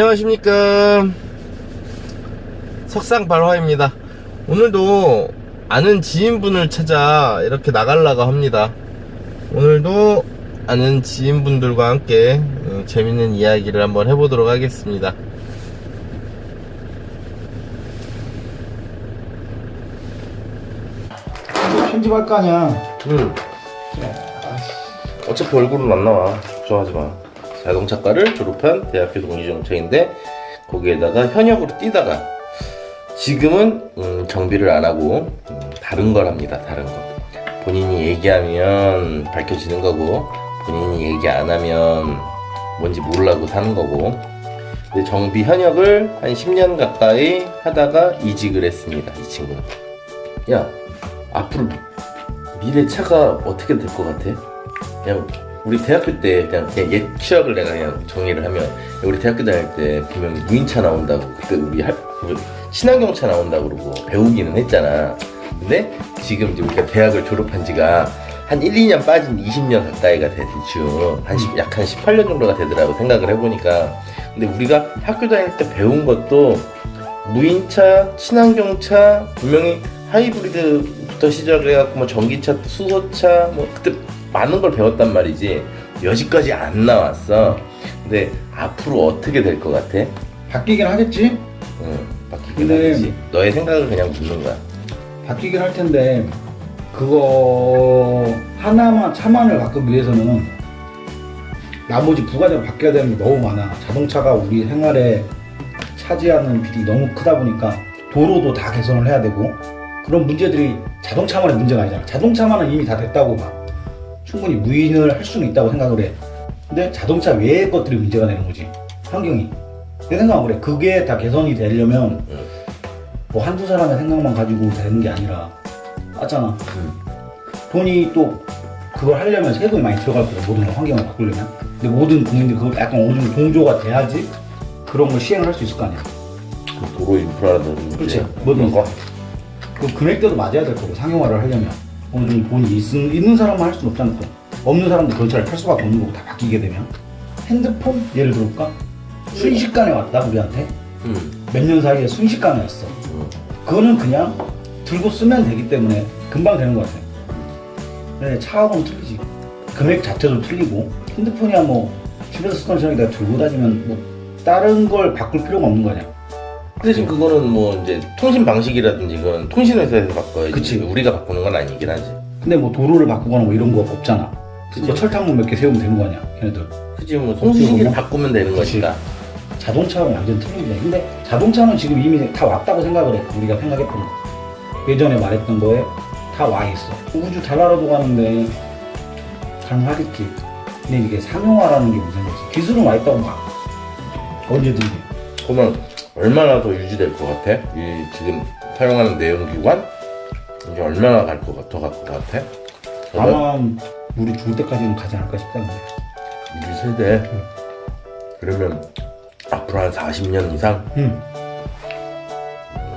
안녕하십니까, 석상발화입니다. 오늘도 아는 지인분을 찾아 이렇게 나가려고 합니다. 오늘도 아는 지인분들과 함께 재밌는 이야기를 한번 해보도록 하겠습니다. 편집할 거 아니야. 응. 어차피 얼굴은 안 나와. 걱정하지마. 자동차과를 졸업한 대학교 동기정차인데 거기에다가 현역으로 뛰다가 지금은 정비를 안 하고 다른 걸 합니다. 다른 거. 본인이 얘기하면 밝혀지는 거고 본인이 얘기 안 하면 뭔지 모르려고 사는 거고. 근데 정비 현역을 한 10년 가까이 하다가 이직을 했습니다. 이 친구는. 야, 앞으로 미래 차가 어떻게 될 것 같아? 그냥 우리 대학교 때 그냥 옛 추억을 내가 그냥 정리를 하면, 우리 대학교 다닐 때 분명히 무인차 나온다고, 그때 우리 친환경차 나온다고 그러고 배우기는 했잖아. 근데 지금 이제 우리가 대학을 졸업한 지가 한 1, 2년 빠진 20년 가까이가 돼, 대충 약 한 18년 정도가 되더라고, 생각을 해보니까. 근데 우리가 학교 다닐 때 배운 것도 무인차, 친환경차, 분명히 하이브리드부터 시작해갖고 뭐 전기차, 수소차, 뭐 그때 많은 걸 배웠단 말이지. 여지까지 안 나왔어. 근데 앞으로 어떻게 될 것 같아? 바뀌긴 하겠지? 응, 바뀌긴 하겠지. 너의 생각을 그냥 묻는 거야. 바뀌긴 할 텐데 그거 하나만, 차만을 바꾸기 위해서는 나머지 부가적으로 바뀌어야 되는 게 너무 많아. 자동차가 우리 생활에 차지하는 비중이 너무 크다 보니까 도로도 다 개선을 해야 되고, 그런 문제들이 자동차만의 문제가 아니잖아. 자동차만은 이미 다 됐다고 봐. 충분히 무인을 할 수는 있다고 생각을 해. 근데 자동차 외의 것들이 문제가 되는 거지, 환경이. 내 생각은 그래. 그게 다 개선이 되려면 뭐 한두 사람의 생각만 가지고 되는 게 아니라, 맞잖아. 돈이 또 그걸 하려면 세금이 많이 들어갈 거야, 모든 환경을 바꾸려면. 근데 모든 국민들이 그걸 약간 어느 정도 동조가 돼야지 그런 걸 시행을 할 수 있을 거 아니야. 도로 인프라라든지. 그렇지. 모든 거. 그 금액대도 맞아야 될 거고, 상용화를 하려면 어느 정도 돈이 있는 사람만 할 수는 없잖아. 또 없는 사람도 그 차를 탈 수밖에 없는 거고, 다 바뀌게 되면. 핸드폰 예를 들어볼까? 순식간에 왔다 우리한테. 몇 년 사이에 순식간에 왔어. 그거는 그냥 들고 쓰면 되기 때문에 금방 되는 것 같아. 근데 차하고는 틀리지. 금액 자체도 틀리고, 핸드폰이야 뭐 집에서 쓰던 전화기 내가 들고 다니면 뭐 다른 걸 바꿀 필요가 없는 거냐. 근데 지금 그거는 뭐 이제 통신 방식이라든지 그건 통신회사에서 바꿔야지. 그치. 우리가 바꾸는 건 아니긴 하지. 근데 뭐 도로를 바꾸거나 뭐 이런 거 없잖아. 뭐 철탑문 몇 개 세우면 되는 거 아니야, 걔네들. 그치, 뭐 통신기를 바꾸면 되는 거니까. 자동차는 완전 틀리네. 근데 자동차는 지금 이미 다 왔다고 생각을 해. 우리가 생각했던 거. 예전에 말했던 거에 다 와 있어. 우주 달나라도 가는데 가능하겠지. 근데 이게 상용화라는 게 무슨 거지? 기술은 와 있다고 봐. 언제든지. 그러면 얼마나 더 유지될 것 같아? 이 지금 사용하는 내연기관? 이제 얼마나 더 갈 것 같아? 아마 우리 죽을 때까지는 가지 않을까 싶다는데. 우리 세대. 그러면 앞으로 한 40년 이상?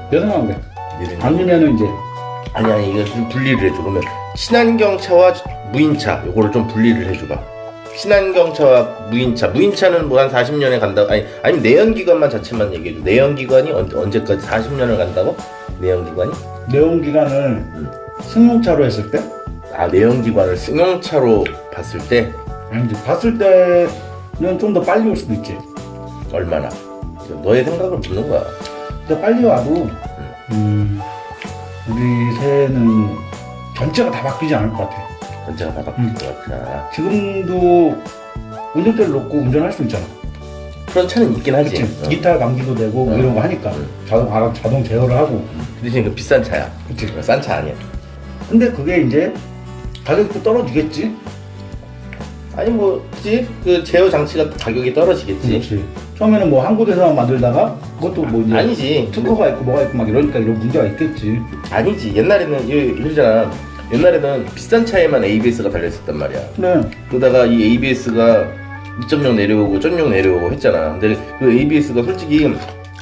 내 생각은 그래. 일은 아니면은 이제 아니 이거 좀 분리를 해줘. 그러면 친환경차와 무인차 요거를 좀 분리를 해줘봐. 친환경차와 무인차는 뭐 한 40년에 간다고. 아니면 내연기관만 자체만 얘기해줘. 내연기관이 언제까지 40년을 간다고? 내연기관이? 내연기관을 승용차로 했을 때? 아, 내연기관을 승용차로 봤을 때? 아니지, 봤을 때는 좀 더 빨리 올 수도 있지. 얼마나? 너의 생각을 묻는 거야. 근데 빨리 와도 우리 새해는 전체가 다 바뀌지 않을 것 같아. 전체가 다 바뀔 것 같아. 지금도 운전대를 놓고 운전할 수 있잖아. 그런 차는 있긴 하지. 그치? 기타 감기도 되고 뭐 이런 거 하니까 자동 제어를 하고. 그 대신 그 비싼 차야. 그치? 싼 차 아니야. 근데 그게 이제 가격도 떨어지겠지? 아니 뭐 그치? 그 제어 장치가 또 가격이 떨어지겠지. 그렇지. 처음에는 뭐 한 곳에서만 만들다가 그것도 뭐 이제 아니지. 특허가 있고 뭐가 있고 막 이러니까 이런 문제가 있겠지. 아니지. 옛날에는 이러잖아. 옛날에는 비싼 차에만 ABS가 달려있었단 말이야. 네. 그러다가 이 ABS가 2.0 내려오고 1.0 내려오고 했잖아. 근데 그 ABS가 솔직히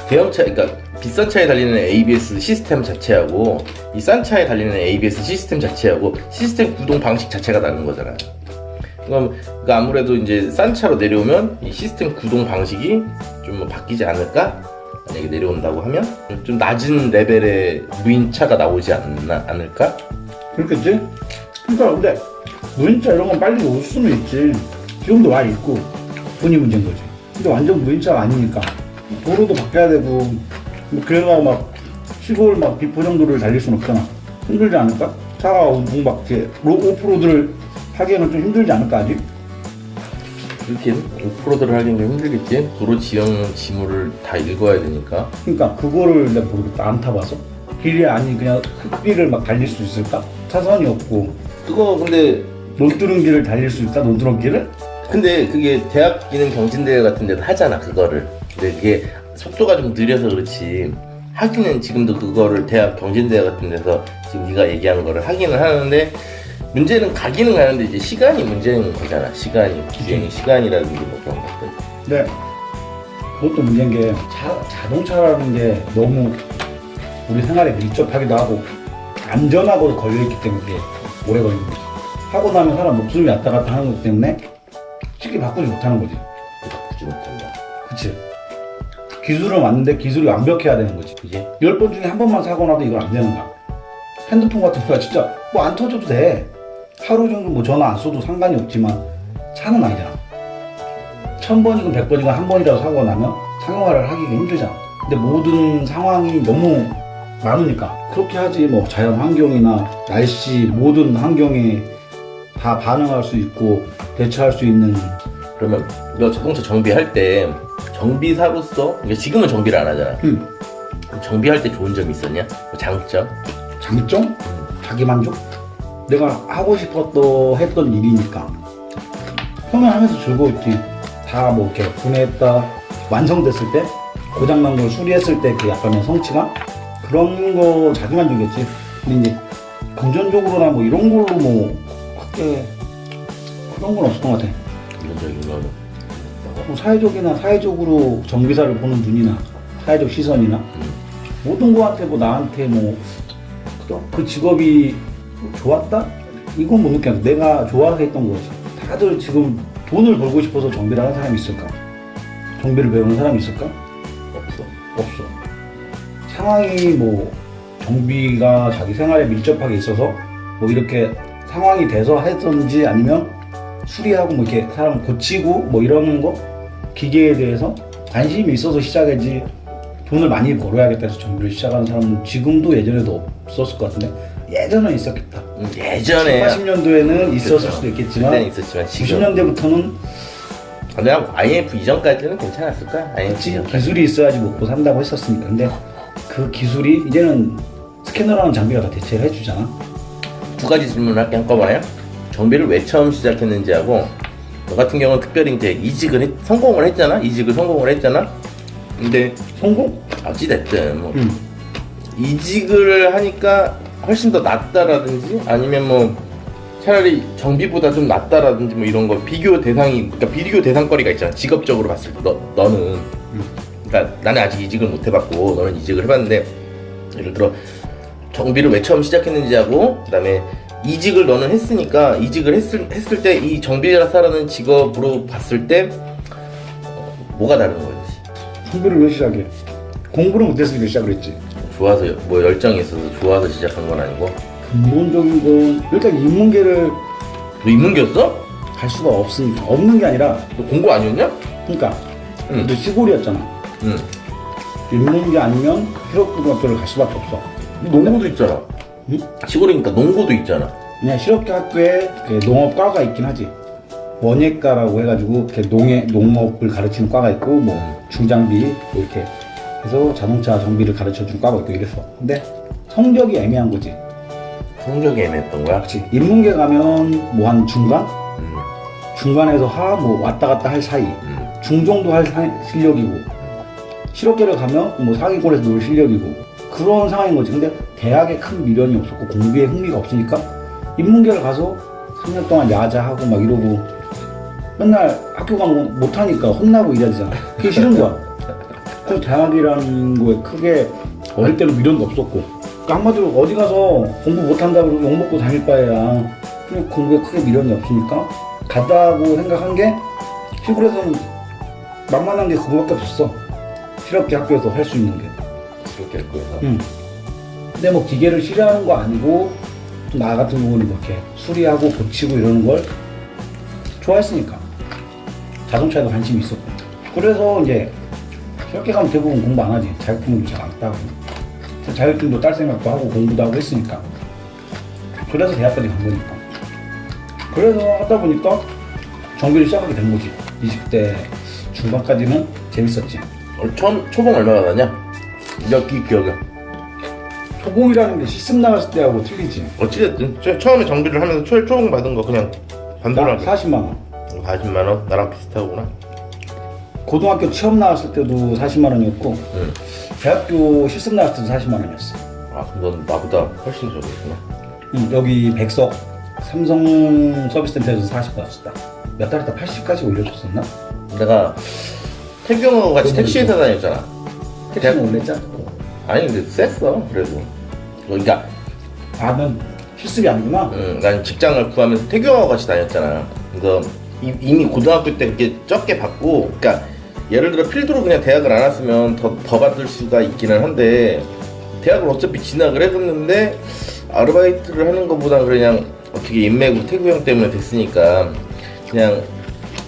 대형차, 그러니까 비싼 차에 달리는 ABS 시스템 자체하고 이 싼 차에 달리는 ABS 시스템 자체하고 시스템 구동 방식 자체가 다른 거잖아. 그러니까 아무래도 이제 싼 차로 내려오면 이 시스템 구동 방식이 좀 바뀌지 않을까? 만약에 내려온다고 하면 좀 낮은 레벨의 무인차가 나오지 않을까? 그렇겠지? 그러니까 근데 무인차 이런 건 빨리 올 수는 있지. 지금도 와 있고 돈이 문제인 거지. 근데 완전 무인차가 아니니까 도로도 바뀌어야 되고 뭐 그래가 막 시골 막 비포 정도를 달릴 수는 없잖아. 힘들지 않을까? 차가 막 이렇게 오프로드를 하기에는 좀 힘들지 않을까 아직? 그렇긴 오프로드를 하기는 좀 힘들겠지. 도로 지형 지물을 다 읽어야 되니까. 그러니까 그거를 내가 모르겠다. 안 타봐서 길이 아니 그냥 흙길을 막 달릴 수 있을까? 차선이 없고 그거 근데 논두렁길을 달릴 수 있다? 논두렁길을? 그게 대학 기능 경진대회 같은 데도 하잖아 그거를. 근데 그게 속도가 좀 느려서 그렇지 하기는 지금도 그거를 대학 경진대회 같은 데서 지금 네가 얘기하는 거를 하기는 하는데 문제는 가기는 가는데 이제 시간이 문제인 거잖아. 시간이 주행 시간이라든지 뭐 그런 것들. 네. 그것도 문제인 게 자동차라는 게 너무 우리 생활에 밀접하기도 하고 안전하고도 걸려있기 때문에 이게 오래 걸리는 거지. 하고 나면 사람 목숨이 왔다 갔다 하는 것 때문에 쉽게 바꾸지 못하는 거지. 바꾸지 못한다. 그치? 기술은 왔는데 기술이 완벽해야 되는 거지. 그지? 10번 중에 한 번만 사고 나도 이건 안 되는 거야. 핸드폰 같은 거야 진짜 뭐 안 터져도 돼. 하루 정도 뭐 전화 안 써도 상관이 없지만 차는 아니잖아. 1000번이건 100번이건 한 번이라도 사고 나면 상용화를 하기가 힘들잖아. 근데 모든 상황이 너무 많으니까 그렇게 하지. 뭐 자연 환경이나 날씨 모든 환경에 다 반응할 수 있고 대처할 수 있는. 그러면 너 자동차 정비할 때 정비사로서 그러니까 지금은 정비를 안 하잖아. 정비할 때 좋은 점이 있었냐? 뭐 장점? 장점? 자기만족? 내가 하고 싶었던 했던 일이니까 처음에 하면서 즐거웠지. 다 뭐 이렇게 분해했다 완성됐을 때 고장난 걸 수리했을 때 그 약간의 성취감? 그런 거 자기만족이었지. 근데 이제 금전적으로나 뭐 이런 걸로 뭐 크게 그런 건 없었던 것 같아. 금전적인 거는 뭐 사회적이나 사회적으로 정비사를 보는 눈이나 사회적 시선이나 모든 거한테 뭐 나한테 뭐 그 직업이 좋았다? 이건 못 느꼈어. 내가 좋아서 했던 거지. 다들 지금 돈을 벌고 싶어서 정비를 하는 사람이 있을까? 정비를 배우는 사람이 있을까? 없어. 상황이 뭐 정비가 자기 생활에 밀접하게 있어서 뭐 이렇게 상황이 돼서 했던지 아니면 수리하고 뭐 이렇게 사람 고치고 뭐 이러는 거 기계에 대해서 관심이 있어서 시작했지. 돈을 많이 벌어야겠다 해서 정비를 시작하는 사람은 지금도 예전에도 없었을 것 같은데 예전에 있었겠다. 예전에 80년도에는 있었을 수도 있겠지만 그때는 있었지만 지금 90년대부터는 내가 IMF 이전까지는 괜찮았을 거야. IMF 이전까지. 기술이 있어야지 먹고 산다고 했었으니까. 근데 그 기술이 이제는 스캐너라는 장비가 다 대체를 해주잖아. 두 가지 질문을 할게 한꺼번에. 정비를 왜 처음 시작했는지 하고 너 같은 경우는 특별히 이제 성공을 했잖아. 이직을 성공을 했잖아. 근데 성공? 어찌됐든 뭐 이직을 하니까 훨씬 더 낫다라든지 아니면 뭐 차라리 정비보다 좀 낫다라든지 뭐 이런 거 비교 대상거리가 있잖아. 직업적으로 봤을 때 너는 그러니까 나는 아직 이직을 못 해봤고 너는 이직을 해봤는데 예를 들어 정비를 왜 처음 시작했는지 하고 그다음에 이직을 너는 했으니까 이직을 했을 때 이 정비사라는 직업으로 봤을 때 뭐가 다른 거지? 정비를 왜 시작해? 공부를 못했으니까 시작을 했지. 좋아서 뭐 열정이 있어서 좋아서 시작한 건 아니고. 근본적인 건 일단 인문계를 너 인문계였어? 갈 수가 없으니까. 없는 게 아니라 너 공부 아니었냐? 그러니까 응. 너 시골이었잖아. 응. 인문계 아니면 실업고등학교를 갈 수밖에 없어. 농구도 있잖아. 응? 시골이니까 농구도 있잖아. 그냥 실업학교에 농업과가 있긴 하지. 원예과라고 해가지고 이렇게 농업을 가르치는 과가 있고 뭐 중장비 뭐 이렇게 해서 자동차 정비를 가르쳐주는 과가 있고 이랬어. 근데 성적이 애매한 거지. 성적이 애매했던 거야? 그렇지. 인문계 가면 뭐 한 중간? 응. 중간에서 하 뭐 왔다 갔다 할 사이. 응. 중정도 할 실력이고 실업계를 가면 뭐 상위권에서 놀 실력이고 그런 상황인 거지. 근데 대학에 큰 미련이 없었고 공부에 흥미가 없으니까 인문계를 가서 3년 동안 야자하고 막 이러고 맨날 학교 가면 못하니까 혼나고 이래야 되잖아. 그게 싫은 거야. 그래서 대학이라는 거에 크게 어릴 때는 미련도 없었고 그러니까 한마디로 어디 가서 공부 못한다고 욕먹고 다닐 바에야 그냥 공부에 크게 미련이 없으니까 가다고 생각한 게 시골에서는 만만한 게 그거밖에 없었어. 실업계 학교에서 할 수 있는 게. 그렇게 할 거예요. 근데 뭐 기계를 싫어하는 거 아니고 또 나 같은 경우는 이렇게 수리하고 고치고 이러는 걸 좋아했으니까 자동차에도 관심이 있었고. 그래서 이제 실업계 가면 대부분 공부 안 하지. 자격증도 잘 안 따고 자격증도 딸 생각도 하고 공부도 하고 했으니까. 그래서 대학까지 간 거니까. 그래서 하다 보니까 정비를 시작하게 된 거지. 20대 중반까지는 재밌었지. 초봉 얼마 받았냐? 여기 기억에. 초봉이라는 게 시습 나갔을 때하고 틀리지. 어찌됐든 처음에 정비를 하면서 초봉 받은 거 그냥 반도로 40만 원. 40만 원? 나랑 비슷하구나. 고등학교 취업 나왔을 때도 40만 원이었고 응. 대학교 실습 나왔을 때도 40만 원이었어. 아 그럼 넌 나보다 훨씬 적었구나. 여기 백석 삼성 서비스센터에서 40 받았었다. 몇 달 있다 80까지 올려줬었나? 내가 태경호 같이 택시회사 다녔잖아. 택시는 원래 작고. 아니 근데 셌어 그래도. 그러니까 넌 실습이 아니구나. 난 직장을 구하면서 태경호 같이 다녔잖아. 그래서 이미 고등학교 때 그렇게 적게 받고, 그러니까 예를 들어 필두로 그냥 대학을 안 왔으면 더 받을 수가 있기는 한데 대학을 어차피 진학을 했었는데 아르바이트를 하는 것보다 그냥 어떻게 인맥으로 태구 형 때문에 됐으니까 그냥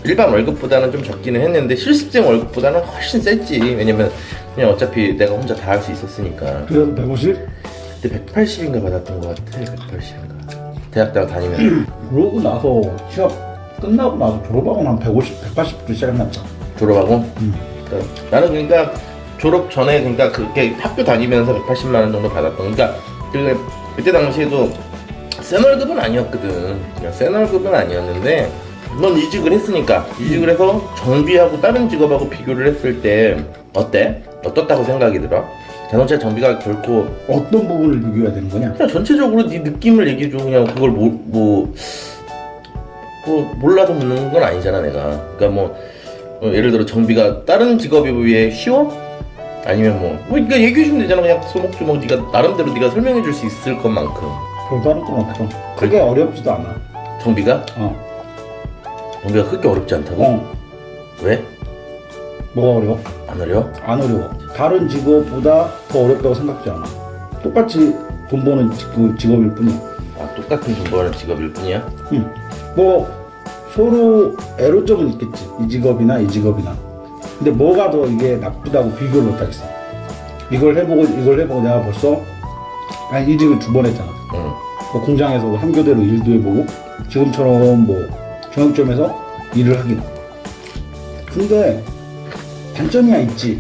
일반 월급보다는 좀 적기는 했는데 실습생 월급보다는 훨씬 셌지. 왜냐면 그냥 어차피 내가 혼자 다 할 수 있었으니까. 그래서 150? 그때 180인가 받았던 것 같아. 180인가. 대학교 다니면. 그러고 나서 취업 끝나고 나서 졸업하고 난 150, 180도 시작했나 보다. 졸업하고? 나는 그러니까 졸업 전에 그러니까 그렇게 학교 다니면서 180만 원 정도 받았던. 그러니까 그때 당시에도 센 월급은 아니었거든. 그냥 센 월급은 아니었는데 넌 이직을 했으니까 이직을 해서 정비하고 다른 직업하고 비교를 했을 때 어때? 어떻다고 생각이 들어? 자동차 정비가 결코 어떤 부분을 비교해야 되는 거냐? 그냥 전체적으로 네 느낌을 얘기해줘. 그냥 그걸 몰라서 묻는 건 아니잖아 내가. 그러니까 뭐 예를 들어 정비가 다른 직업에 비해 쉬워? 아니면 그러니까 얘기해주면 되잖아. 그냥 소목조목 네가 나름대로 네가 설명해줄 수 있을 것만큼. 별다른 건 없어. 크게 어렵지도 않아. 정비가? 정비가 그렇게 어렵지 않다고? 왜? 뭐가 어려워? 안 어려워? 안 어려워. 다른 직업보다 더 어렵다고 생각지 않아. 똑같이 돈 버는 직업일 뿐이야. 아 똑같은 돈 버는 직업일 뿐이야? 뭐 서로 애로점은 있겠지. 이 직업이나 이 직업이나. 근데 뭐가 더 이게 나쁘다고 비교를 못하겠어. 이걸 해보고 내가 벌써 한 이직을 2번 했잖아. 뭐 공장에서 한교대로 일도 해보고 지금처럼 뭐 정육점에서 일을 하긴. 근데 단점이야 있지.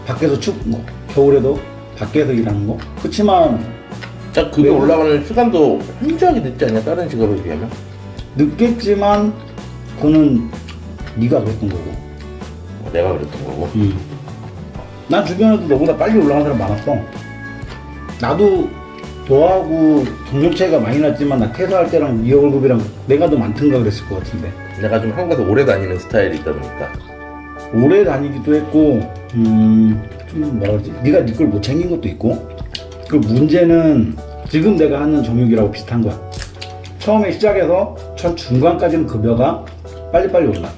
밖에서 춥고 겨울에도 밖에서 일하는 거. 그렇지만 자 급여 올라가는 시간도 현저하게 늦지 않냐 다른 직업에 비하면? 늦겠지만 그거는 네가 그랬던 거고. 내가 그랬던 거고. 난 주변에도 너보다 빨리 올라가는 사람 많았어. 나도 너하고 경력차이가 많이 났지만 나 퇴사할 때랑 네 월급이랑 내가 더 많던가 그랬을 것 같은데. 내가 좀 한국에서 오래 다니는 스타일이 있다 보니까. 오래 다니기도 했고 좀 뭐라 그러지? 네가 네 걸 못 챙긴 것도 있고. 그 문제는 지금 내가 하는 정육이라고 비슷한 거야. 처음에 시작해서 첫 중간까지는 급여가 빨리빨리 올라.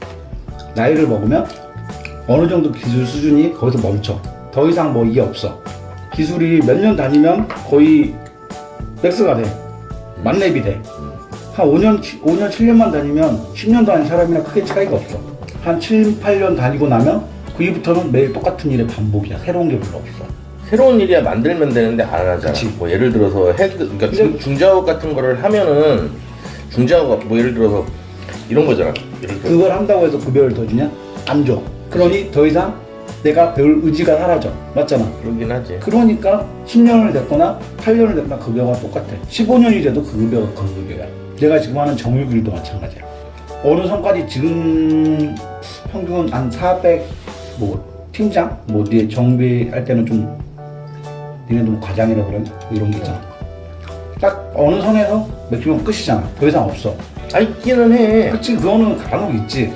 나이를 먹으면 어느 정도 기술 수준이 거기서 멈춰. 더 이상 뭐 이게 없어. 기술이 몇 년 다니면 거의 백스가 돼. 만렙이 돼. 한 5년, 7년만 다니면 10년 다닌 사람이랑 크게 차이가 없어. 한 7, 8년 다니고 나면 그 이후부터는 매일 똑같은 일의 반복이야. 새로운 게 별로 없어. 새로운 일이야 만들면 되는데 안 하잖아. 그치. 뭐 예를 들어서 그러니까 중작업 같은 거를 하면은 중작업 뭐 예를 들어서 이런 거잖아. 예를 들어 그걸 한다고 해서 급여를 더 주냐? 안 줘. 그러니 더 이상 내가 배울 의지가 사라져. 맞잖아. 그러긴 하지. 그러니까 10년을 됐거나 8년을 됐거나 급여가 똑같아. 15년이 돼도 그 급여가 그 급여야. 내가 지금 하는 정육일도 마찬가지야. 어느 선까지 지금 평균 한 400, 뭐 팀장? 뭐 뒤에 정비할 때는 좀 니네도 뭐 과장이라 그러나? 이런 게 있잖아. 딱 어느 선에서 맥주면 끝이잖아. 더 이상 없어. 아 있기는 해. 그치, 그거는 간혹 있지.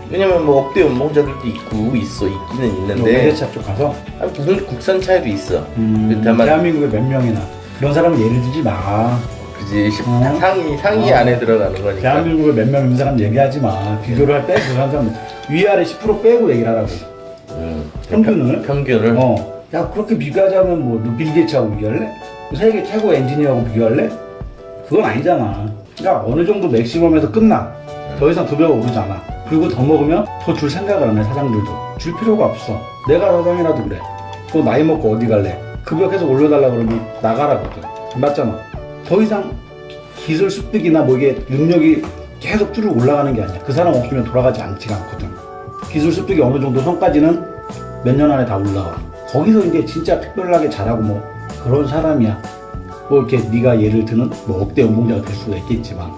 왜냐면 뭐 업대 연봉자들도 있고 있기는 있는데 외제차 쪽 가서 국산 차에도 있어. 다만 대한민국에 몇 명이나 그런 사람은 예를 들지 마. 그지 어? 상위 안에 들어가는 거니까. 대한민국에 몇 명 있는 사람 얘기하지 마. 비교를 할 때 그 사람 위아래 10% 빼고 얘기를 하라고. 평균을. 평균을. 야 그렇게 비교하자면 뭐 빌 게이츠하고 비교할래? 세계 최고 엔지니어하고 비교할래? 그건 아니잖아. 그러니까 어느 정도 맥시멈에서 끝나. 더 이상 급여가 오르지 않아. 그리고 더 먹으면 더 줄 생각을 안 해, 사장들도. 줄 필요가 없어. 내가 사장이라도 그래. 또 나이 먹고 어디 갈래? 급여 계속 올려달라 그러면 나가라거든. 맞잖아. 더 이상 기술 습득이나 뭐 이게 능력이 계속 쭉 올라가는 게 아니야. 그 사람 없으면 돌아가지 않지가 않거든. 기술 습득이 어느 정도 선까지는 몇 년 안에 다 올라와. 거기서 이제 진짜 특별하게 잘하고 뭐 그런 사람이야. 뭐 이렇게 네가 예를 드는 뭐 억대 연봉자가 될 수가 있겠지만.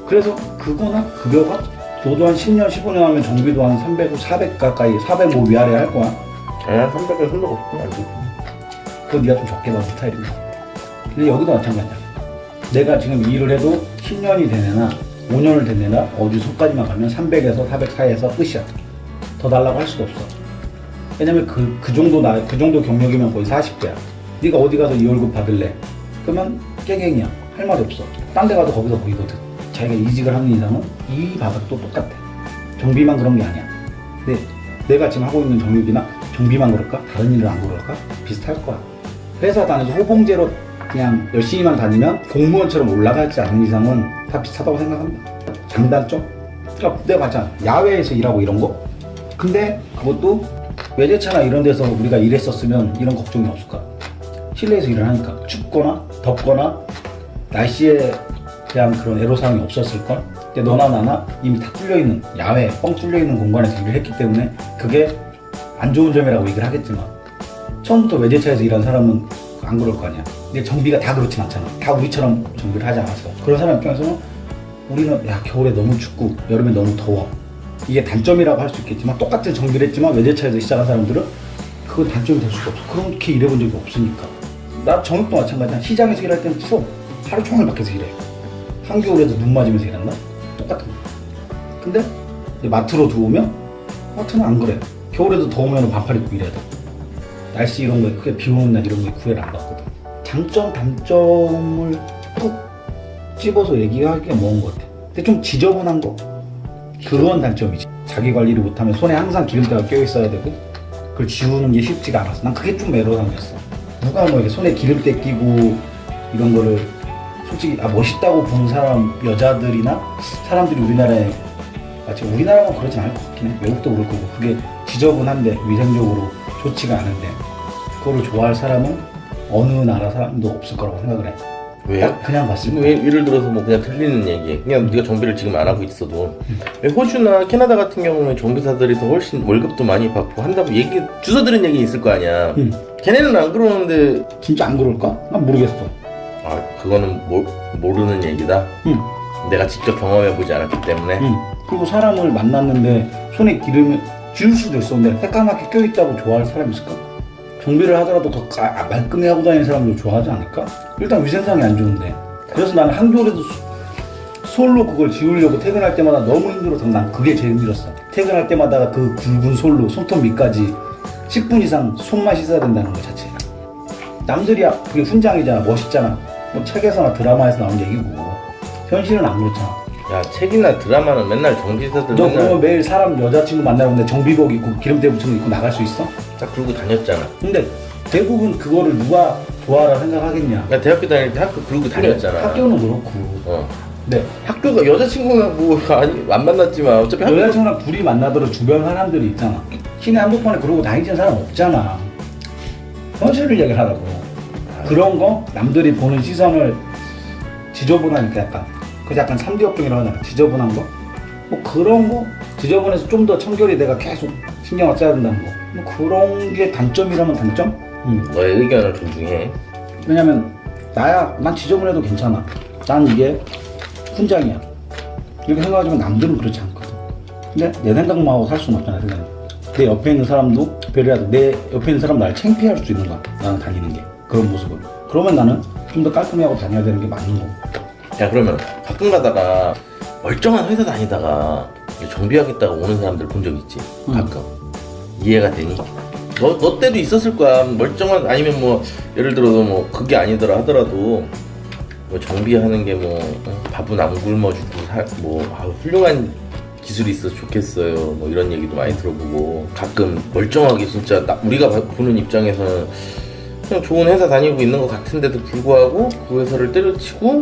그래서 그거나 급여가 너도 한 10년, 15년 하면 정비도 한 300, 400 가까이, 400 뭐 위아래 할 거야. 300에 손도 없으면 안 되지. 그거 네가 좀 적게 받은 스타일이고. 근데 여기도 마찬가지야. 내가 지금 이 일을 해도 10년이 된 애나 5년을 된 애나 어디 손까지만 가면 300에서 400 사이에서 끝이야. 더 달라고 할 수도 없어. 왜냐면 그 정도 경력이면 거의 40대야. 네가 어디 가서 이 월급 받을래? 그러면 깨갱이야. 할 말이 없어. 딴 데 가도 거기서 거기거든. 자기가 이직을 하는 이상은 이 바닥도 똑같아. 정비만 그런 게 아니야. 근데 내가 지금 하고 있는 정육이나 정비만 그럴까? 다른 일을 안 그럴까? 비슷할 거야. 회사 다녀서 호봉제로 그냥 열심히만 다니면 공무원처럼 올라가지 않는 이상은 다 비슷하다고 생각합니다. 장단점? 그러니까 내가 봤잖아. 야외에서 일하고 이런 거. 근데 그것도 외제차나 이런 데서 우리가 일했었으면 이런 걱정이 없을 거야. 실내에서 일을 하니까 춥거나 덥거나 날씨에 대한 그런 애로사항이 없었을걸? 근데 너나 나나 이미 다 뚫려있는 야외 뻥 뚫려있는 공간에서 일을 했기 때문에 그게 안 좋은 점이라고 얘기를 하겠지만 처음부터 외제차에서 일한 사람은 안 그럴 거 아니야. 근데 정비가 다 그렇진 않잖아. 다 우리처럼 정비를 하지 않았어. 그런 사람 입장에서는 우리는 야 겨울에 너무 춥고 여름에 너무 더워. 이게 단점이라고 할 수 있겠지만 똑같은 정비를 했지만 외제차에서 시작한 사람들은 그건 단점이 될 수가 없어. 그렇게 일해본 적이 없으니까. 나 정육도 마찬가지야. 시장에서 일할 때는 추워. 하루 종일 밖에서 일해. 한겨울에도 눈 맞으면서 일한다? 똑같은 거야. 근데 이제 마트로 들어오면 마트는 안 그래. 겨울에도 더우면 반팔 입고 일해야 돼. 날씨 이런 거에 크게 비 오는 날 이런 거에 구애를 안 받거든. 장점, 단점을 푹 집어서 얘기하기가 뭐한 것 같아. 근데 좀 지저분한 거. 그건 단점이지. 자기 관리를 못하면 손에 항상 기름때가 껴있어야 되고 그걸 지우는 게 쉽지가 않았어. 난 그게 좀 애로사항이었어. 누가 뭐 이렇게 손에 기름때 끼고 이런 거를 솔직히 멋있다고 보는 사람, 여자들이나 사람들이 우리나라에 마치 우리나라가 그러진 않을 것 같긴 해. 외국도 그럴 거고 그게 지저분한데 위생적으로 좋지가 않은데 그거를 좋아할 사람은 어느 나라 사람도 없을 거라고 생각을 해. 왜? 딱 그냥 봤을 때. 왜 예를 들어서 뭐 그냥 들리는 얘기. 그냥 네가 정비를 지금 안 하고 있어도 왜 호주나 캐나다 같은 경우는 정비사들이 더 훨씬 월급도 많이 받고 한다고 얘기 주워 들은 얘기 있을 거 아니야. 걔네는 안 그러는데 진짜 안 그럴까? 난 모르겠어. 아 그거는 모르는 얘기다. 내가 직접 경험해보지 않았기 때문에. 그리고 사람을 만났는데 손에 기름을 지울 수도 있어. 근데 새까맣게 껴있다고 좋아할 사람 있을까? 정비를 하더라도 더 말끔히 하고 다니는 사람들 좋아하지 않을까? 일단 위생상이 안 좋은데. 그래서 나는 한겨울에도 솔로 그걸 지우려고 퇴근할 때마다 너무 힘들어서 난 그게 제일 힘들었어. 퇴근할 때마다 그 굵은 솔로 손톱 밑까지 10분 이상 손만 씻어야 된다는 것 자체. 남들이야 그게 훈장이잖아. 멋있잖아. 뭐 책에서나 드라마에서 나온 얘기고 현실은 안 그렇잖아. 야 책이나 드라마는 맨날 정비사들 너 맨날 그러면 매일 사람 여자친구 만나는데 정비복 입고 기름때 붙인 거 입고 나갈 수 있어? 딱 그러고 다녔잖아. 근데 대부분 그거를 누가 좋아라 생각하겠냐. 나 대학교 다닐 때 학교 그러고 다녔잖아. 학교는 그렇고. 네. 학교가 여자친구는 뭐 아니 안 만났지만 어차피 학교 여자친구랑 둘이 만나더라도 주변 사람들이 있잖아. 시내 한복판에 그러고 다니는 사람 없잖아. 현실을 얘기를 하라고. 그런 거 남들이 보는 시선을 지저분하니까 약간 3D 업종이라고 하잖아. 지저분한 거? 뭐 그런 거 지저분해서 좀 더 청결이 내가 계속 신경을 써야 된다는 거. 뭐 그런 게 단점이라면 단점? 너의 의견을 존중해. 왜냐면 난 지저분해도 괜찮아. 난 이게 훈장이야. 이렇게 생각하지만 남들은 그렇지 않거든. 근데 내 생각만 하고 살 수는 없잖아. 생각은. 내 옆에 있는 사람도 배려하고 내 옆에 있는 사람 날 창피할 수 있는 거야. 나는 다니는 게 그런 모습을. 그러면 나는 좀 더 깔끔히 하고 다녀야 되는 게 맞는 거고. 야 그러면 가끔 가다가 멀쩡한 회사 다니다가 정비하겠다가 오는 사람들 본 적 있지? 가끔. 이해가 되니? 너 때도 있었을 거야. 멀쩡한 아니면 뭐 예를 들어서 뭐 그게 아니더라 하더라도 뭐 정비하는 게 뭐 밥은 안 굶어주고 훌륭한 기술이 있어서 좋겠어요. 뭐 이런 얘기도 많이 들어보고 가끔 멀쩡하게 진짜 우리가 보는 입장에서는 그냥 좋은 회사 다니고 있는 것 같은데도 불구하고 그 회사를 때려치고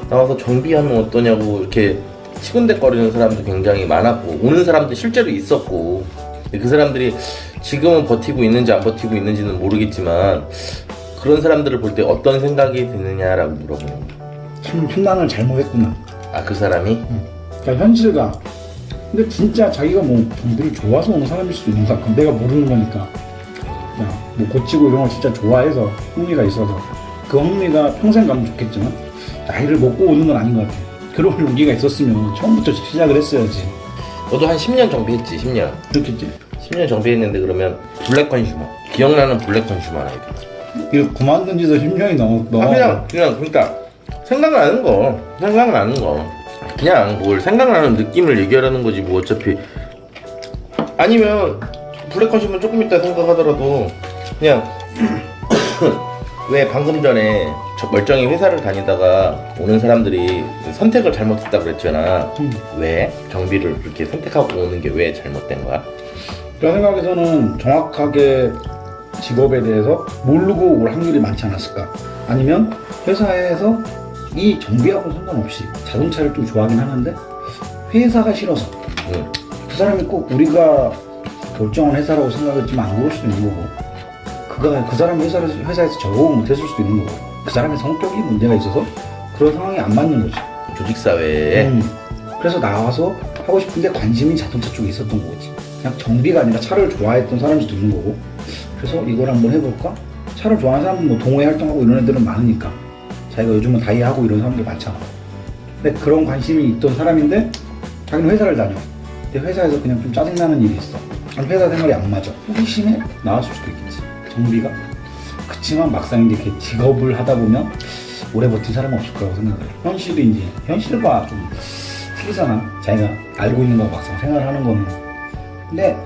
나와서 정비하면 어떠냐고 이렇게 치근댔거리는 사람도 굉장히 많았고 오는 사람도 실제로 있었고 그 사람들이 지금은 버티고 있는지 안 버티고 있는지는 모르겠지만 그런 사람들을 볼 때 어떤 생각이 드느냐라고 물어보는 거예요. 참 판단을 잘못했구나. 아, 그 사람이? 그러니까 현실과 근데 진짜 자기가 뭐 정비를 좋아서 오는 사람일 수도 있는 거야. 그럼 내가 모르는 거니까. 그냥 뭐 고치고 이런 거 진짜 좋아해서 흥미가 있어서 그 흥미가 평생 가면 좋겠지만 나이를 먹고 오는 건 아닌 것 같아. 그런 용기가 있었으면 처음부터 시작을 했어야지. 너도 한 10년 정비했지, 10년. 그렇겠지? 10년 정비했는데 그러면 블랙 컨슈머. 기억나는 블랙 컨슈머 하나 얘기해. 이거 그만둔 지도 10년이 넘었어. 그냥 그러니까 생각나는 거. 그냥 뭘 생각나는 느낌을 얘기하라는 거지 뭐 어차피. 아니면 블랙 컨슈머 조금 이따 생각하더라도 그냥 왜 방금 전에 저 멀쩡히 회사를 다니다가 오는 사람들이 선택을 잘못했다 그랬잖아. 왜? 정비를 그렇게 선택하고 오는 게 왜 잘못된 거야? 내 생각에서는 정확하게 직업에 대해서 모르고 올 확률이 많지 않았을까? 아니면 회사에서 이 정비하고 상관없이 자동차를 좀 좋아하긴 하는데 회사가 싫어서 그 사람이 꼭 우리가 결정한 회사라고 생각했지만 안 그럴 수도 있는 거고 그 사람이 회사에서 적응을 못했을 수도 있는 거고 그 사람의 성격이 문제가 있어서 그런 상황이 안 맞는 거지. 조직사회에 그래서 나와서 하고 싶은데 관심이 자동차 쪽에 있었던 거지. 그냥 정비가 아니라 차를 좋아했던 사람일 수도 있는 거고 그래서 이걸 한번 해볼까? 차를 좋아하는 사람은 뭐 동호회 활동하고 이런 애들은 많으니까 자기가 요즘은 다이하고 이런 사람들 많잖아. 근데 그런 관심이 있던 사람인데 자기는 회사를 다녀. 근데 회사에서 그냥 좀 짜증나는 일이 있어. 회사 생활이 안 맞아. 호기심에 나왔을 수도 있겠지. 정비가. 그치만 막상 이제 이렇게 직업을 하다 보면 오래 버틴 사람은 없을 거라고 생각해. 현실과 좀 틀리잖아. 자기가 알고 있는 거 막상 생활하는 거는. 근데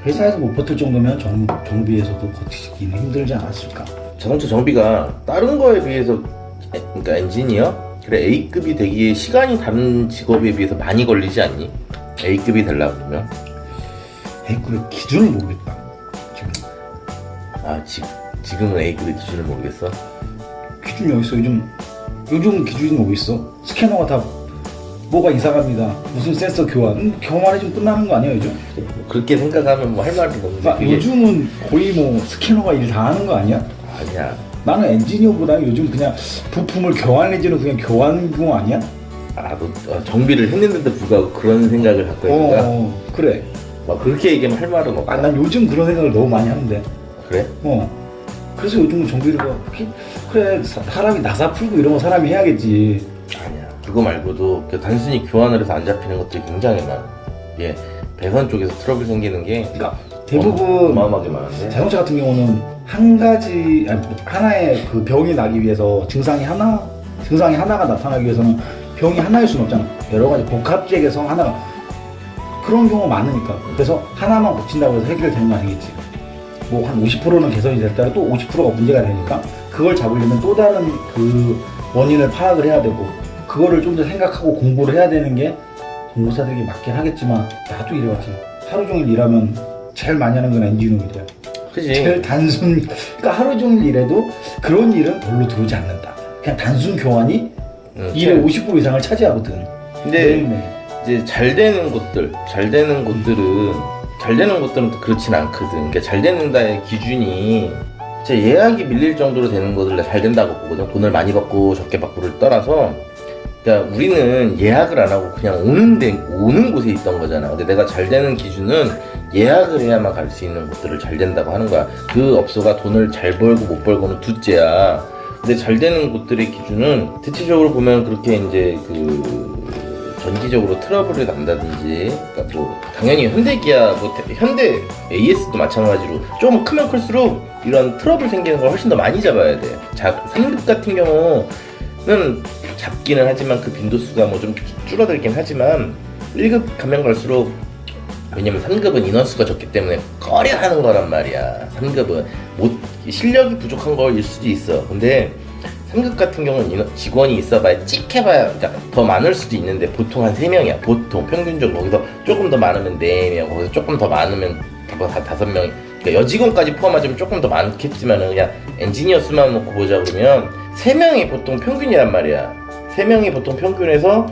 회사에서 못 버틸 정도면 정비에서도 버티기는 힘들지 않았을까? 자동차 정비가 다른 거에 비해서 그러니까 엔지니어? 그래 A급이 되기에 시간이 다른 직업에 비해서 많이 걸리지 않니? A급이 되려고 그러면? A급의 기준을 모르겠다. 지금. 아 지금은 A급의 기준을 모르겠어? 기준이 어딨어? 요즘 기준이 뭐 있어? 스캐너가 다 뭐가 이상합니다. 무슨 센서 교환? 교환해주면 끝나는 거 아니야 요즘? 그렇게 생각하면 뭐 할 말이 없는데 그러니까 요즘은 거의 뭐 스캐너가 일 다 하는 거 아니야? 아니야. 나는 엔지니어보다 요즘 그냥 부품을 교환해주는 그냥 교환공 아니야? 나도 정비를 했는데도 불구하고 그런 생각을 갖고 있는 거야? 그래. 막 그렇게 얘기하면 할 말은 없다. 난 요즘 그런 생각을 너무 많이 하는데. 그래? 그래서 요즘은 정비를 그래 사람이 나사 풀고 이런 거 사람이 해야겠지. 아니야. 그거 말고도 단순히 교환을 해서 안 잡히는 것들이 굉장히 많아. 예, 배선 쪽에서 트러블 생기는 게 그러니까 대부분 어마어마하게 많은데 자동차 같은 경우는 하나의 그 병이 나기 위해서 증상이 하나가 나타나기 위해서는 병이 하나일 수는 없잖아. 여러 가지 복합적에서 하나가 그런 경우가 많으니까. 그래서 하나만 고친다고 해서 해결되는 거 아니겠지. 뭐 한 50%는 개선이 됐다가 또 50%가 문제가 되니까 그걸 잡으려면 또 다른 그 원인을 파악을 해야 되고 그거를 좀 더 생각하고 공부를 해야 되는 게 공무사들에게 맞긴 하겠지만 나도 이래왔지. 하루 종일 일하면 제일 많이 하는 건 엔지니어 일이야. 그치? 제일 그러니까 하루 종일 일해도 그런 일은 별로 들어오지 않는다. 그냥 단순 교환이 일의 50% 이상을 차지하거든. 근데 매일매일. 이제 잘 되는 곳들은 또 그렇진 않거든. 그러니까 잘 되는다의 기준이 진짜 예약이 밀릴 정도로 되는 것들 잘 된다고 보거든. 돈을 많이 받고 적게 받고를 떠나서 그러니까 우리는 예약을 안 하고 그냥 오는 곳에 있던 거잖아. 근데 내가 잘 되는 기준은 예약을 해야만 갈 수 있는 곳들을 잘 된다고 하는 거야. 그 업소가 돈을 잘 벌고 못 벌고는 둘째야. 근데 잘 되는 곳들의 기준은 대체적으로 보면 그렇게 이제 전기적으로 트러블이 난다든지, 그러니까 뭐 당연히 현대기아, 현대 AS도 마찬가지로 좀 크면 클수록 이런 트러블 생기는 걸 훨씬 더 많이 잡아야 돼. 3급 같은 경우는 잡기는 하지만 그 빈도수가 뭐 좀 줄어들긴 하지만 1급 가면 갈수록 왜냐면 3급은 인원수가 적기 때문에 꺼려 하는 거란 말이야. 3급은 실력이 부족한 거일 수도 있어. 근데 3급 같은 경우는 직원이 있어봐야 찍 해봐야 그러니까 더 많을 수도 있는데 보통 한 3명이야. 보통 평균적으로. 거기서 조금 더 많으면 4명, 거기서 조금 더 많으면 5명. 그러니까 여직원까지 포함하자면 조금 더 많겠지만은 그냥 엔지니어 수만 놓고 보자 그러면 3명이 보통 평균이란 말이야. 3명이 보통 평균에서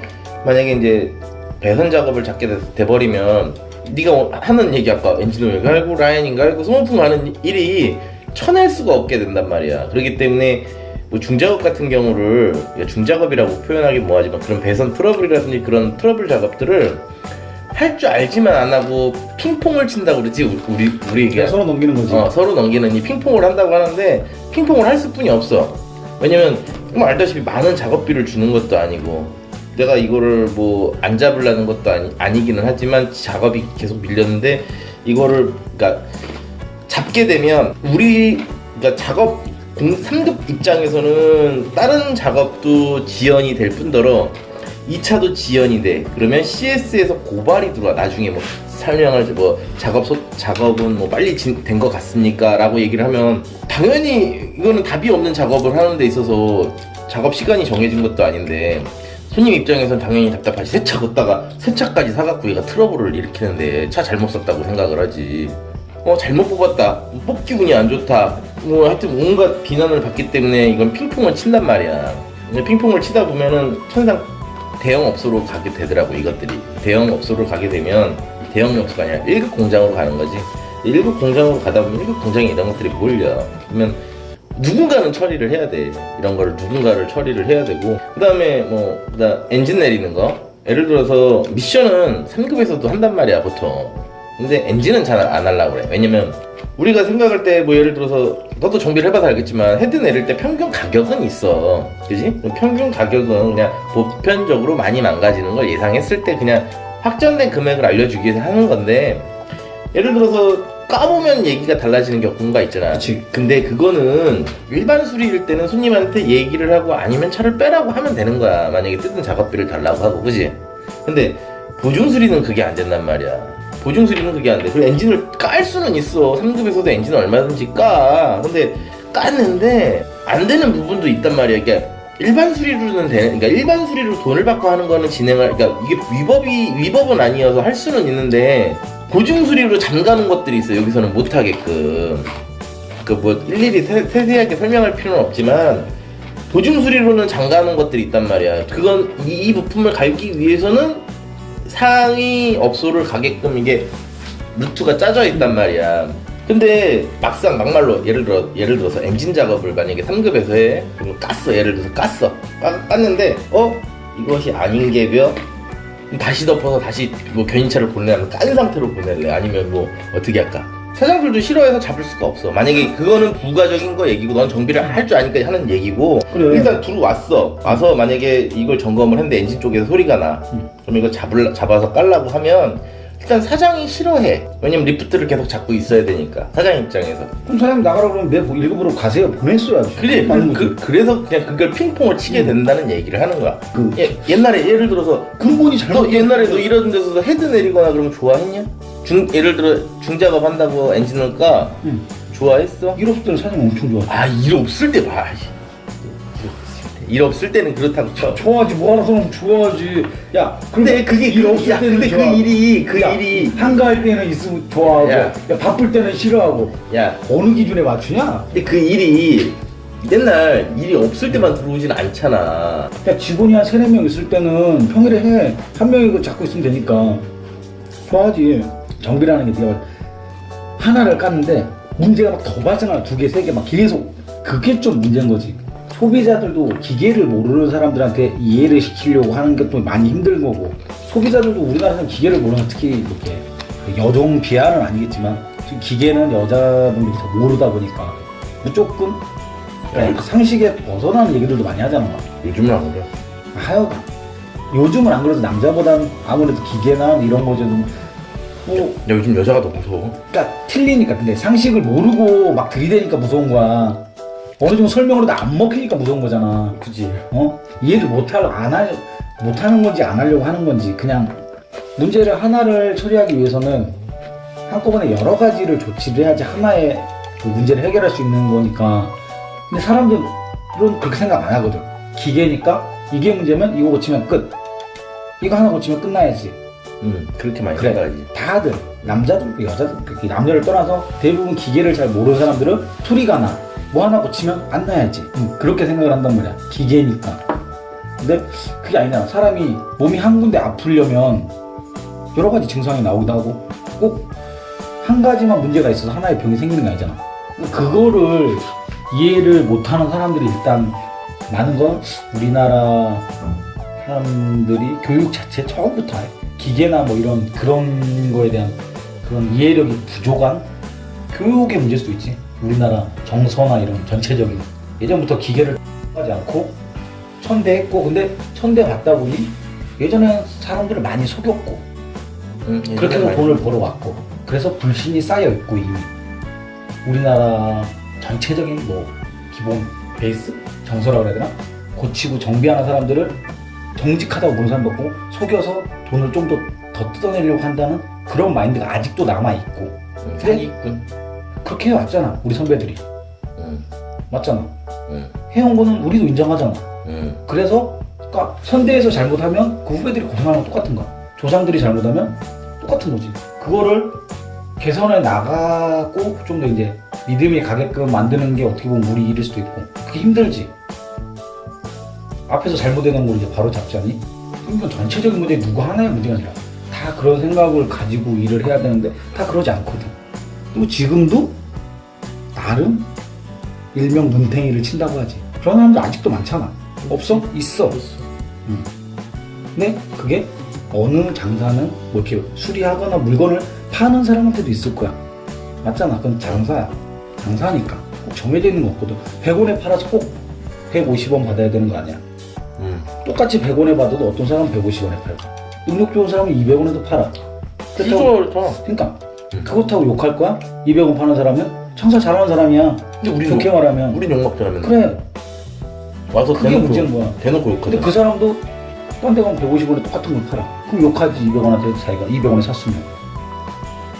만약에 이제 배선 작업을 잡게 돼버리면 네가 하는 얘기 아까 엔지니어가 알고 라인인가 알고 소모품 하는 일이 쳐낼 수가 없게 된단 말이야. 그렇기 때문에 뭐 중작업 같은 경우를 중작업이라고 표현하기 뭐하지만 그런 배선 트러블이라든지 그런 트러블 작업들을 할 줄 알지만 안 하고 핑퐁을 친다고 그러지. 우리 서로 넘기는 거지. 서로 넘기는 이 핑퐁을 한다고 하는데 핑퐁을 할 수뿐이 없어. 왜냐면 뭐 알다시피 많은 작업비를 주는 것도 아니고 내가 이거를 뭐 안 잡으려는 것도 아니기는 하지만 작업이 계속 밀렸는데 이거를 그러니까 잡게 되면 그러니까 작업 3급 입장에서는 다른 작업도 지연이 될 뿐더러 2차도 지연이 돼. 그러면 CS에서 고발이 들어와. 나중에 뭐 설명을 뭐 작업은 뭐 빨리 된 것 같습니까? 라고 얘기를 하면 당연히 이거는 답이 없는 작업을 하는 데 있어서 작업 시간이 정해진 것도 아닌데 손님 입장에서는 당연히 답답하지. 새 차 걷다가 새 차까지 사갖고 얘가 트러블을 일으키는데 차 잘못 썼다고 생각을 하지. 잘못 뽑았다. 뽑기 운이 안 좋다. 뭐 하여튼 온갖 비난을 받기 때문에 이건 핑퐁을 친단 말이야. 근데 핑퐁을 치다 보면은 천상 대형 업소로 가게 되더라고. 이것들이 대형 업소로 가게 되면 대형 업소가 아니라 1급 공장으로 가는 거지. 1급 공장으로 가다 보면 1급 공장에 이런 것들이 몰려. 그러면 누군가는 처리를 해야 돼. 이런 거를 누군가를 처리를 해야 되고 그 다음에 그다음 엔진 내리는 거. 예를 들어서 미션은 3급에서도 한단 말이야 보통. 근데 엔진은 잘 안 하려고 그래. 왜냐면 우리가 생각할 때 뭐 예를 들어서 너도 정비를 해봐서 알겠지만 헤드 내릴 때 평균 가격은 있어. 그지? 평균 가격은 그냥 보편적으로 많이 망가지는 걸 예상했을 때 그냥 확정된 금액을 알려주기 위해서 하는 건데 예를 들어서 까보면 얘기가 달라지는 경우가 있잖아. 그치. 근데 그거는 일반 수리일 때는 손님한테 얘기를 하고 아니면 차를 빼라고 하면 되는 거야. 만약에 뜯은 작업비를 달라고 하고. 그지? 근데 보증 수리는 그게 안 된단 말이야. 보증 수리는 그게 안 돼. 그리고 엔진을 깔 수는 있어. 3급에서도 엔진을 얼마든지 까. 근데 깠는데 안 되는 부분도 있단 말이야. 그러니까 일반 수리로는 되는, 그러니까 일반 수리로 돈을 받고 하는 거는 그러니까 이게 위법은 아니어서 할 수는 있는데 보증 수리로 잠가는 것들이 있어. 여기서는 못 하게끔. 뭐 일일이 세세하게 설명할 필요는 없지만 보증 수리로는 잠가는 것들이 있단 말이야. 그건 이 부품을 갈기 위해서는 상위 업소를 가게끔 이게 루트가 짜져 있단 말이야. 근데 막말로 예를 들어서 엔진 작업을 만약에 3급에서 해. 그럼 깠어. 예를 들어서 깠는데 이것이 아닌 게벼 다시 덮어서 다시 뭐 견인차를 보내려면 깐 상태로 보낼래? 아니면 뭐 어떻게 할까? 사장들도 싫어해서 잡을 수가 없어. 만약에 그거는 부가적인 거 얘기고 넌 정비를 할 줄 아니까 하는 얘기고. 그래. 일단 와서 만약에 이걸 점검을 했는데 엔진 쪽에서 소리가 나. 그럼 이거 잡아서 깔라고 하면 일단 사장이 싫어해. 왜냐면 리프트를 계속 잡고 있어야 되니까 사장 입장에서. 그럼 사장님 나가라 그러면 내 1급으로 가세요. 보냈어야지. 그래. 그래서 그냥 그걸 핑퐁을 치게 된다는 얘기를 하는 거야. 옛날에 예를 들어서 근본이 잘못. 옛날에 너 이런 데서 헤드 내리거나 그러면 좋아했냐? 예를 들어 중작업 한다고 엔진을 까. 좋아했어? 일 없을 때는 사장님 엄청 좋아. 일 없을 때 봐. 일 없을 때는 그렇다고 쳐. 좋아하지. 뭐 하나 서면 좋아하지. 야, 근데 그게 일 없을 때는 근데 좋아. 그 야, 일이 한가할 때는 있으면 좋아하고, 야. 바쁠 때는 싫어하고. 야, 어느 기준에 맞추냐? 근데 그 일이 맨날 일이 없을 때만 들어오진 않잖아. 야, 직원이 한 3-4명 있을 때는 평일에 해. 한 명이 그거 잡고 있으면 되니까. 좋아하지. 정비라는 게 네가 하나를 깠는데 문제가 막 더 발생하나 2개, 3개 막 계속. 그게 좀 문제인 거지. 소비자들도 기계를 모르는 사람들한테 이해를 시키려고 하는 것도 많이 힘든 거고, 소비자들도 우리나라에서는 기계를 모르는, 특히 이렇게 여종 비하는 아니겠지만 기계는 여자분들이 더 모르다 보니까 조금 그 상식에 벗어나는 얘기들도 많이 하잖아. 요즘은 안 그래. 하여간 요즘은 안 그래도 남자보다는 아무래도 기계나 이런 거죠. 뭐 요즘 여자가 더 무서워. 그러니까 틀리니까. 근데 상식을 모르고 막 들이대니까 무서운 거야. 어느 정도 설명으로도 안 먹히니까 무서운 거잖아. 그지. 이해를 못하는 건지 안 하려고 하는 건지. 그냥 문제를 하나를 처리하기 위해서는 한꺼번에 여러 가지를 조치를 해야지 하나의 그 문제를 해결할 수 있는 거니까. 근데 사람들 그렇게 생각 안 하거든. 기계니까 이게 문제면 이거 고치면 끝. 이거 하나 고치면 끝나야지. 그렇게 많이 그래. 생각하지. 다들 남자들 여자들 그렇게 남녀를 떠나서 대부분 기계를 잘 모르는 사람들은 소리가 나. 뭐 하나 고치면 안 나야지. 그렇게 생각을 한단 말이야. 기계니까. 근데 그게 아니잖아. 사람이 몸이 한 군데 아프려면 여러 가지 증상이 나오기도 하고 꼭 한 가지만 문제가 있어서 하나의 병이 생기는 게 아니잖아. 그거를 이해를 못하는 사람들이 일단 많은 건 우리나라 사람들이 교육 자체 처음부터 기계나 뭐 이런 그런 거에 대한 그런 이해력이 부족한 교육의 문제일 수도 있지. 우리나라 정서나 이런 전체적인 예전부터 기계를 하지 않고 천대했고 근데 천대 받다 보니 예전에 사람들을 많이 속였고 그렇게 해서 돈을 벌어왔고 그래서 불신이 쌓여있고 이미 우리나라 전체적인 뭐 기본 베이스? 정서라고 해야 되나? 고치고 정비하는 사람들을 정직하다고 보는 사람 같고 속여서 돈을 좀 더 뜯어내려고 한다는 그런 마인드가 아직도 남아있고 사기꾼. 그렇게 해왔잖아 우리 선배들이. 맞잖아. 해온 거는 우리도 인정하잖아. 그래서 그러니까 선대에서 잘못하면 그 후배들이 고생하는 건 똑같은 거야. 조상들이 잘못하면 똑같은 거지. 그거를 개선해 나가고 좀 더 이제 믿음이 가게끔 만드는 게 어떻게 보면 우리 일일 수도 있고 그게 힘들지. 앞에서 잘못해놓은 걸 이제 바로 잡자니 이건 전체적인 문제 누구 하나의 문제가 아니라 다 그런 생각을 가지고 일을 해야 되는데 다 그러지 않거든. 그리고 지금도 나름 일명 눈탱이를 친다고 하지. 그런 사람들 아직도 많잖아. 없어? 있어. 근데 그게 어느 장사는 뭐 이렇게 수리하거나 물건을 파는 사람한테도 있을 거야. 맞잖아. 그건 장사야. 장사니까 꼭 정해져 있는 거 없거든. 100원에 팔아서 꼭 150원 받아야 되는 거 아니야. 똑같이 100원에 받아도 어떤 사람은 150원에 팔고 능력 좋은 사람은 200원에도 팔아. 그렇죠. 그러니까 그렇다고 욕할 거야? 200원 파는 사람은 장사 잘하는 사람이야. 근데 우리 좋게 말하면 우리 욕먹잖아. 그래. 와서 그게 문제인 거야. 대놓고 욕하잖아. 근데 그 사람도 딴 데 가면 150원에 똑같은 걸 팔아. 그럼 욕하지 200원한테 자기가 200원에 샀으면.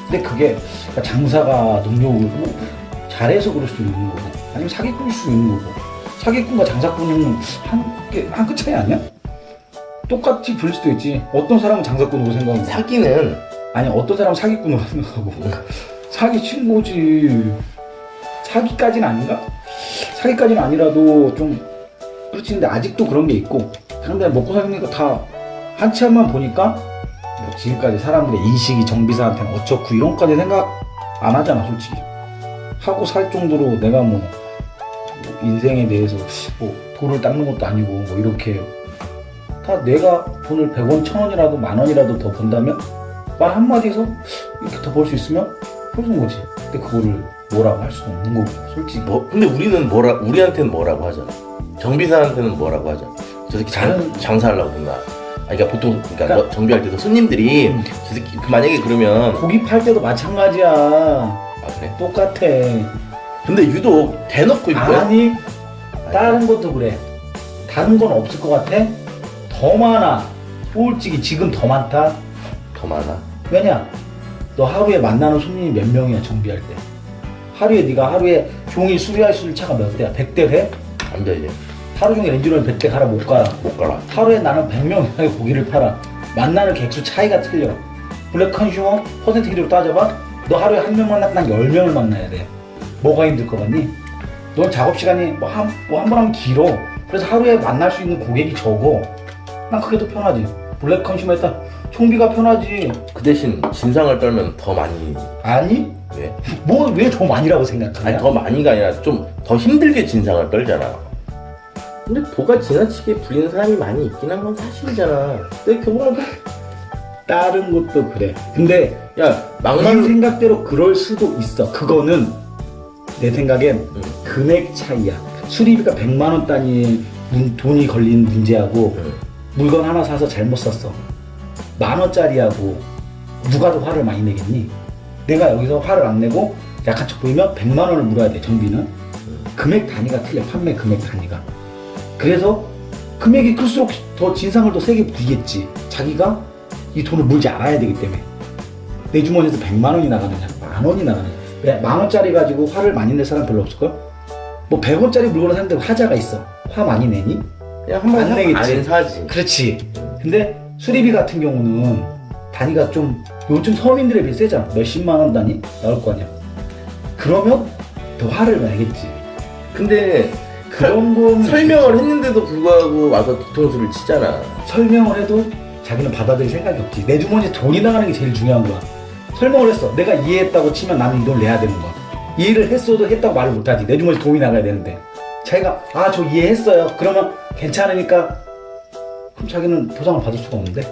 근데 그게 장사가 능력을 잘해서 그럴 수도 있는 거고 아니면 사기꾼일 수도 있는 거고 사기꾼과 장사꾼은 한 끗 차이 아니야? 똑같이 불릴 수도 있지. 어떤 사람은 장사꾼으로 생각하고 사기는 아니 어떤 사람은 사기꾼으로 생각하고 사기 친 거지. 사기까지는 아닌가? 사기까지는 아니라도 좀 그렇지. 근데 아직도 그런 게 있고 사람들이 먹고 사니까 다 한치 앞만 보니까 뭐 지금까지 사람들의 인식이 정비사한테는 어쩌고 이런 것까지 생각 안 하잖아 솔직히. 하고 살 정도로 내가 뭐 인생에 대해서 뭐 돈을 닦는 것도 아니고 뭐 이렇게 다 내가 돈을 100원, 1000원이라도 만원이라도 더 번다면 말 한마디에서 이렇게 더 벌 수 있으면 그러는 거지. 근데 그거를 뭐라고 할 수도 없는 거고 솔직히. 근데 우리한테는 뭐라고 하잖아. 정비사한테는 뭐라고 하잖아. 저 새끼 장사하려고 그런가. 그러니까 보통 그러니까 정비할 때도 손님들이 저 새끼 만약에 그러면 고기 팔 때도 마찬가지야. 아 그래? 똑같아. 근데 유독 대놓고 입고 아니 다른 것도 그래. 다른 건 없을 것 같아? 더 많아. 솔직히 지금 더 많다. 더 많아. 왜냐? 너 하루에 만나는 손님이 몇 명이야 정비할 때? 하루에 네가 하루에 종일 수리할 수 있는 차가 몇 대야? 100대 돼? 안 되지. 하루 종일 엔진오일 100대 갈아 못 갈아. 못 가라. 하루에 나는 100명의 고기를 팔아. 만나는 객수 차이가 틀려. 블랙 컨슈머 퍼센티지로 따져봐. 너 하루에 한 명 만나면 난 10명을 만나야 돼. 뭐가 힘들 것 같니? 넌 작업 시간이 뭐 한 번 하면 길어. 그래서 하루에 만날 수 있는 고객이 적어. 난 그게 더 편하지. 블랙 컨슈머 했다. 총비가 편하지. 그 대신 진상을 떨면 더 많이. 아니? 왜? 뭐 왜 더 많이라고 생각하냐? 아니 더 많이가 아니라 좀 더 힘들게 진상을 떨잖아. 근데 도가 지나치게 부리는 사람이 많이 있긴 한 건 사실이잖아. 근데 그거는 다른 것도 그래. 근데 야 네 막말로 생각대로 그럴 수도 있어. 그거는 내 생각엔 금액 차이야. 수리비가 100만 원 단위 돈이 걸린 문제하고 물건 하나 사서 잘못 샀어. 10,000원짜리하고 누가 더 화를 많이 내겠니? 내가 여기서 화를 안 내고 약한 척 보이면 100만 원을 물어야 돼. 정비는 금액 단위가 틀려. 판매 금액 단위가. 그래서 금액이 클수록 더 진상을 더 세게 부리겠지. 자기가 이 돈을 물지 않아야 되기 때문에. 내 주머니에서 100만 원이 나가느냐 10,000원이 나가느냐. 왜 10,000원짜리 가지고 화를 많이 낼 사람 별로 없을걸? 뭐 100원짜리 물건을 사는데 화자가 있어. 화 많이 내니? 그냥 한번 안 내겠지. 안 사지. 그렇지. 근데 수리비 같은 경우는 단위가 좀 요즘 서민들에 비해 세잖아. 몇십만 원 단위 나올 거 아니야. 그러면 더 화를 내겠지. 근데 그런 거는 설명을 했는데도 불구하고 와서 뒤통수를 치잖아. 설명을 해도 자기는 받아들일 생각이 없지. 내 주머니에 돈이 나가는 게 제일 중요한 거야. 설명을 했어. 내가 이해했다고 치면 나는 이 돈을 내야 되는 거야. 이해를 했어도 했다고 말을 못하지. 내 주머니에 돈이 나가야 되는데. 자기가 아 저 이해했어요. 그러면 괜찮으니까 그럼 자기는 보상을 받을 수가 없는데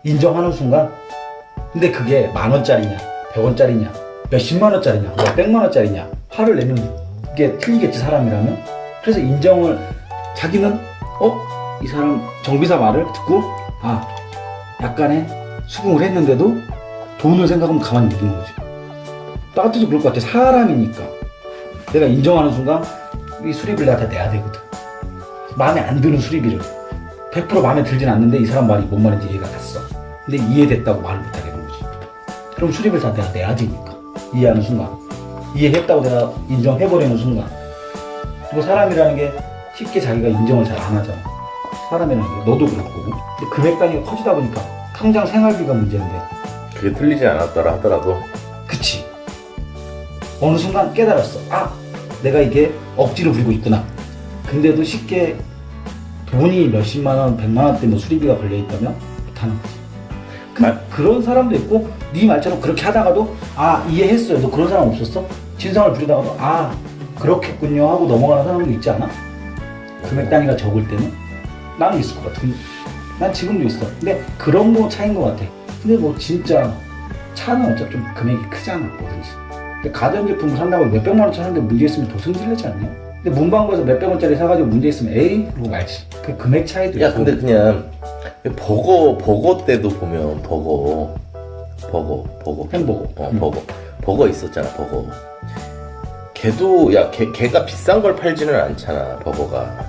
인정하는 순간 근데 그게 10,000원짜리냐 100원짜리냐 몇십만 원짜리냐 몇백만 원짜리냐 화를 내면 그게 틀리겠지 사람이라면. 그래서 인정을 자기는 이 사람 정비사 말을 듣고 아 약간의 수긍을 했는데도 돈을 생각하면 가만히 못 있는 거지. 나 같아도 그럴 것 같아. 사람이니까 내가 인정하는 순간 이 수리비를 내가 다 내야 되거든. 마음에 안 드는 수리비를 100% 마음에 들진 않는데 이 사람 말이 뭔 말인지 이해가 갔어. 근데 이해됐다고 말을 못 하겠는 거지. 그럼 수리비를 다 내가 내야 되니까 이해하는 순간 이해했다고 내가 인정해버리는 순간. 그리고 사람이라는 게 쉽게 자기가 인정을 잘 안 하잖아. 사람이라는 게 너도 그럴 거고. 근데 금액 단위가 커지다 보니까 당장 생활비가 문제인데 그게 틀리지 않았더라 하더라도 그치. 어느 순간 깨달았어. 아 내가 이게 억지로 부리고 있구나. 근데도 쉽게 돈이 몇십만 원, 100만 원대 뭐 수리비가 걸려있다면 못하는 거지. 그런 사람도 있고 네 말처럼 그렇게 하다가도 아 이해했어요. 너 그런 사람 없었어? 진상을 부리다가도 아 그렇겠군요 하고 넘어가는 사람도 있지 않아? 금액 단위가 적을 때는 나는 있을 것 같은. 난 지금도 있어. 근데 그런 거 차이인 것 같아. 근데 뭐 진짜 차는 어차피 좀 금액이 크잖아 뭐든지. 근데 가전제품을 산다고 몇백만 원짜리 사는데 문제 있으면 더 승질내지 않냐? 근데 문방구에서 몇백 원짜리 사가지고 문제 있으면 에이 그러고 말지. 그 금액 차이도 야 있고. 근데 그냥 버거 때도 보면 버거 햄버거. 버거 있었잖아. 버거 걔도 걔가 비싼 걸 팔지는 않잖아 버거가.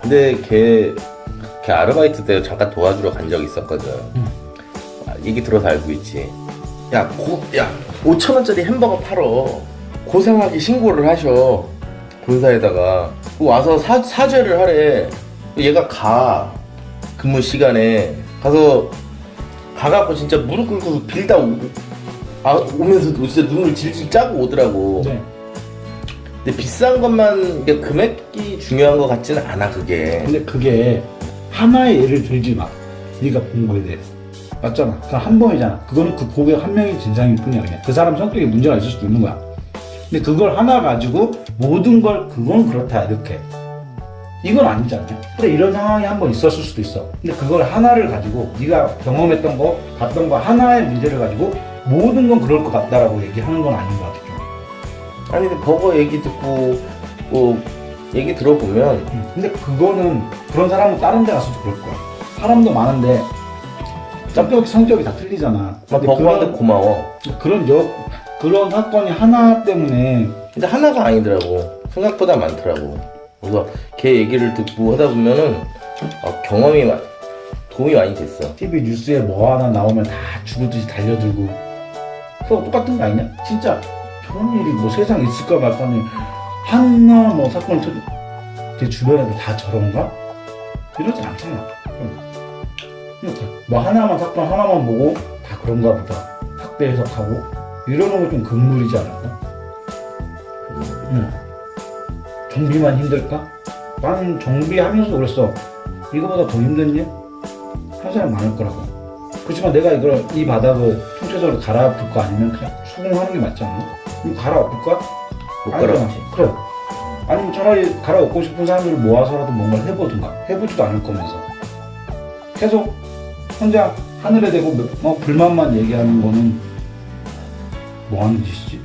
근데 걔 아르바이트 때 잠깐 도와주러 간 적이 있었거든. 얘기 들어서 알고 있지. 야 5,000원짜리 햄버거 팔어. 고상하게 신고를 하셔 본사에다가. 와서 사죄를 하래. 얘가 가 근무 시간에 가갖고 진짜 무릎 꿇고 빌다 오면서 진짜 눈을 질질 짜고 오더라고. 네. 근데 비싼 것만 이게 금액이 중요한 것 같지는 않아 그게. 근데 그게 하나의 예를 들지 마. 네가 본 거에 대해서. 맞잖아. 그냥 한 번이잖아. 그거는 그 고객 한 명의 진상일 뿐이야. 그냥 그 사람 성격에 문제가 있을 수도 있는 거야. 근데 그걸 하나 가지고 모든 걸 그건 그렇다 이렇게. 이건 아니지 않냐? 그래 이런 상황이 한 번 있었을 수도 있어. 근데 그걸 하나를 가지고 네가 경험했던 거 봤던 거 하나의 문제를 가지고 모든 건 그럴 것 같다라고 얘기하는 건 아닌 것 같아 좀. 아니 근데 버거 얘기 듣고 뭐 얘기 들어보면 근데 그거는 그런 사람은 다른 데 가서도 그럴 거야. 사람도 많은데 성격이 다 틀리잖아. 근데 버거한테 고마워. 그런 사건이 하나 때문에. 근데 하나가 아니더라고. 생각보다 많더라고. 그래서 걔 얘기를 듣고 하다 보면은 도움이 많이 됐어. TV 뉴스에 뭐 하나 나오면 다 죽을듯이 달려들고. 그거 똑같은 거 아니냐? 진짜 저런 일이 뭐 세상에 있을까 말까니 하나 뭐 사건이 제 주변에도 다 저런가? 이러지 않잖아. 뭐 하나만 사건 하나만 보고 다 그런가 보다 확대 해석하고 이러는 거 좀 금물이지 않을까? 정비만 힘들까? 나는 정비하면서 그랬어. 이거보다 더 힘든 일? 한 사람 많을 거라고. 그렇지만 내가 이 바닥을 총체적으로 갈아엎을 거 아니면 그냥 수긍하는 게 맞지 않나? 이거 갈아엎을까? 못 갈아엎지. 그래. 아니면 차라리 갈아엎고 싶은 사람들을 모아서라도 뭔가를 해보든가. 해보지도 않을 거면서 계속 혼자 하늘에 대고 불만만 얘기하는 거는 뭐 하는 짓이지?